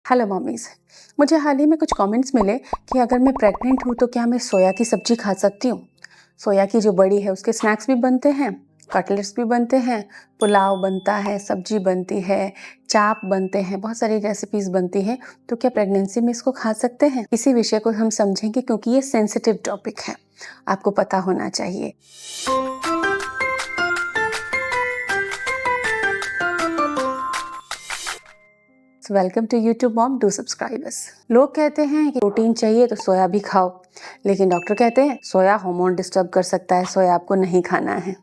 Hello mummy's. मुझे हाल ही में कुछ कमेंट्स मिले कि अगर मैं प्रेग्नेंट हूँ तो क्या मैं सोया की सब्ज़ी खा सकती हूँ। सोया की जो बड़ी है उसके स्नैक्स भी बनते हैं, कटलेट्स भी बनते हैं, पुलाव बनता है, सब्जी बनती है, चाप बनते हैं, बहुत सारी रेसिपीज़ बनती हैं। तो क्या प्रेगनेंसी में इसको खा सकते हैं? इसी विषय को हम समझेंगे क्योंकि ये सेंसिटिव टॉपिक है, आपको पता होना चाहिए। Welcome to YouTube mom, do subscribe us. लोग कहते हैं कि प्रोटीन चाहिए तो सोया भी खाओ, लेकिन डॉक्टर कहते हैं सोया हार्मोन डिस्टर्ब कर सकता है, सोया आपको नहीं खाना है।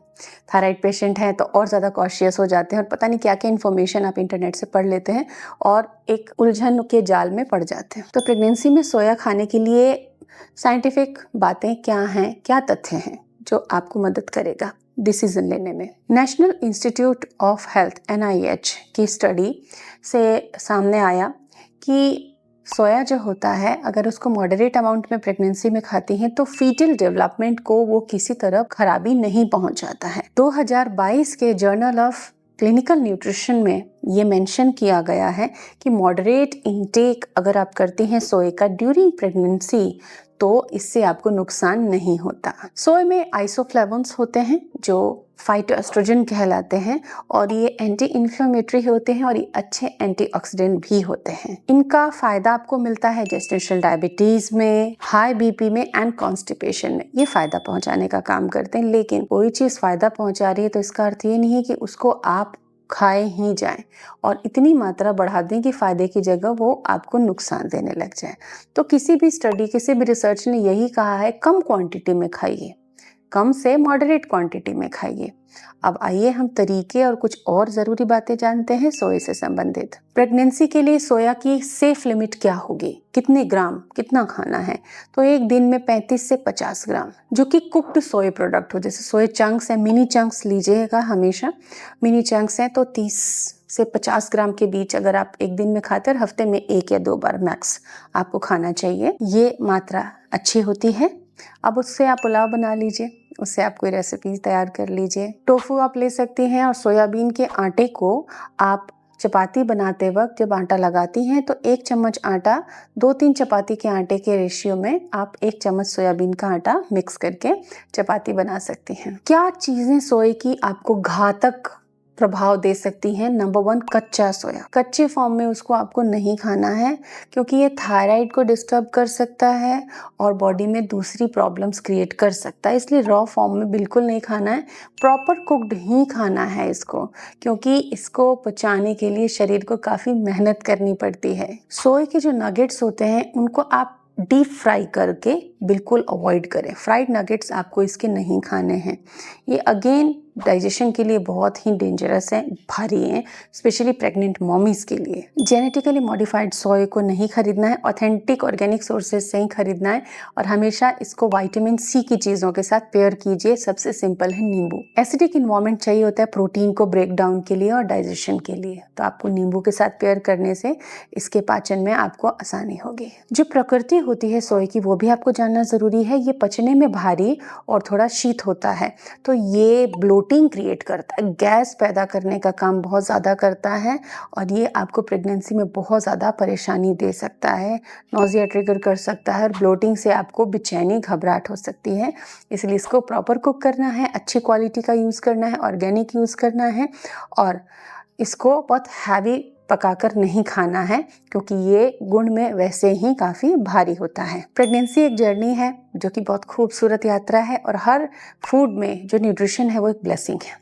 थायराइड पेशेंट हैं तो और ज़्यादा कॉशियस हो जाते हैं और पता नहीं क्या क्या इन्फॉर्मेशन आप इंटरनेट से पढ़ लेते हैं और एक उलझन के जाल में पड़ जाते हैं। तो प्रेगनेंसी में सोया खाने के लिए साइंटिफिक बातें क्या हैं, क्या तथ्य हैं जो आपको मदद करेगा डिसीजन लेने में। National institute of health NIH की स्टडी से सामने आया कि सोया जो होता है अगर उसको मॉडरेट अमाउंट में प्रेगनेंसी में खाती हैं तो फीटल डेवलपमेंट को वो किसी तरह खराबी नहीं पहुंचाता है। 2022 के जर्नल ऑफ क्लिनिकल न्यूट्रिशन में ये मेंशन किया गया है कि मॉडरेट इंटेक अगर आप करती हैं सोए का ड्यूरिंग प्रेगनेंसी तो इससे आपको नुकसान नहीं होता। सोए में आइसोफ्लेवोन्स होते हैं जो फाइटोएस्ट्रोजन कहलाते हैं और ये एंटी इन्फ्लेमेटरी होते हैं और ये अच्छे एंटीऑक्सीडेंट भी होते हैं। इनका फायदा आपको मिलता है जेस्टेशनल डायबिटीज में, हाई BP में एंड कॉन्स्टिपेशन में। ये फायदा पहुंचाने का काम करते हैं, लेकिन कोई चीज फायदा पहुंचा रही है तो इसका अर्थ ये नहीं है कि उसको आप खाए ही जाएं और इतनी मात्रा बढ़ा दें कि फायदे की जगह वो आपको नुकसान देने लग जाए। तो किसी भी स्टडी, किसी भी रिसर्च ने यही कहा है कम क्वांटिटी में खाइए, कम से मॉडरेट क्वांटिटी में खाइए। अब आइए हम तरीके और कुछ और ज़रूरी बातें जानते हैं सोए से संबंधित। प्रेगनेंसी के लिए सोया की सेफ लिमिट क्या होगी, कितने ग्राम कितना खाना है? तो एक दिन में 35 से 50 ग्राम जो कि कुक्ड सोए प्रोडक्ट हो, जैसे सोए चंक्स है, मिनी चंक्स लीजिएगा हमेशा। मिनी चंक्स हैं तो 30 से 50 ग्राम के बीच अगर आप एक दिन में खाते हैं, हफ्ते में 1 या 2 बार मैक्स आपको खाना चाहिए। ये मात्रा अच्छी होती है। अब उससे आप पुलाव बना लीजिए, उससे आप कोई रेसिपी तैयार कर लीजिए। टोफू आप ले सकती हैं और सोयाबीन के आटे को आप चपाती बनाते वक्त जब आटा लगाती हैं तो 1 चम्मच आटा 2-3 चपाती के आटे के रेशियो में आप 1 चम्मच सोयाबीन का आटा मिक्स करके चपाती बना सकती हैं। क्या चीज़ें सोए की आपको घातक प्रभाव दे सकती हैं? नंबर 1, कच्चा सोया। कच्चे फॉर्म में उसको आपको नहीं खाना है क्योंकि ये थायराइड को डिस्टर्ब कर सकता है और बॉडी में दूसरी प्रॉब्लम्स क्रिएट कर सकता है, इसलिए रॉ फॉर्म में बिल्कुल नहीं खाना है। प्रॉपर कुक्ड ही खाना है इसको, क्योंकि इसको पचाने के लिए शरीर को काफ़ी मेहनत करनी पड़ती है। सोए के जो नगेट्स होते हैं उनको आप डीप फ्राई करके बिल्कुल अवॉइड करें। फ्राइड नगेट्स आपको इसके नहीं खाने हैं। ये अगेन डाइजेशन के लिए बहुत ही डेंजरस हैं, भारी हैं, स्पेशली प्रेग्नेंट मॉमीज़ के लिए। जेनेटिकली मॉडिफाइड सोए को नहीं खरीदना है, ऑथेंटिक ऑर्गेनिक सोर्सेज से ही खरीदना है और हमेशा इसको विटामिन C की चीज़ों के साथ पेयर कीजिए। सबसे सिंपल है नींबू। एसिडिक इन्वायरमेंट चाहिए होता है प्रोटीन को ब्रेक डाउन के लिए और डाइजेशन के लिए, तो आपको नींबू के साथ पेयर करने से इसके पाचन में आपको आसानी होगी। जो प्रकृति होती है सोए की वो भी आपको जानना ज़रूरी है। ये पचने में भारी और थोड़ा शीत होता है, तो ये ब्लोटिंग क्रिएट करता है, गैस पैदा करने का काम बहुत ज़्यादा करता है और ये आपको प्रेगनेंसी में बहुत ज़्यादा परेशानी दे सकता है, नौजिया ट्रिगर कर सकता है और ब्लोटिंग से आपको बेचैनी, घबराहट हो सकती है। इसलिए इसको प्रॉपर कुक करना है, अच्छी क्वालिटी का यूज़ करना है, ऑर्गेनिक यूज़ करना है और इसको बहुत हैवी पकाकर नहीं खाना है क्योंकि ये गुण में वैसे ही काफ़ी भारी होता है। प्रेगनेंसी एक जर्नी है जो कि बहुत खूबसूरत यात्रा है और हर फूड में जो न्यूट्रिशन है वो एक ब्लेसिंग है,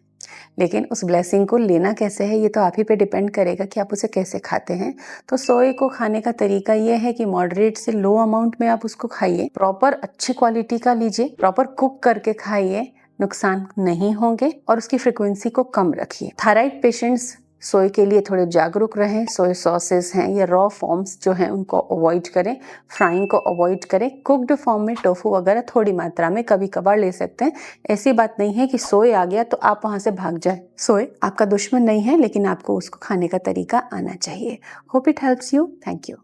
लेकिन उस ब्लेसिंग को लेना कैसे है ये तो आप ही पे डिपेंड करेगा कि आप उसे कैसे खाते हैं। तो सोए को खाने का तरीका ये है कि मॉडरेट से लो अमाउंट में आप उसको खाइए, प्रॉपर अच्छी क्वालिटी का लीजिए, प्रॉपर कुक करके खाइए, नुकसान नहीं होंगे और उसकी फ्रिक्वेंसी को कम रखिए। थायराइड पेशेंट्स सोए के लिए थोड़े जागरूक रहें। सोए सॉसेस हैं या रॉ फॉर्म्स जो हैं उनको अवॉइड करें, फ्राइंग को अवॉइड करें। कुक्ड फॉर्म में टोफू वगैरह थोड़ी मात्रा में कभी कभार ले सकते हैं। ऐसी बात नहीं है कि सोए आ गया तो आप वहाँ से भाग जाए। सोए आपका दुश्मन नहीं है, लेकिन आपको उसको खाने का तरीका आना चाहिए। Hope it helps you. Thank you.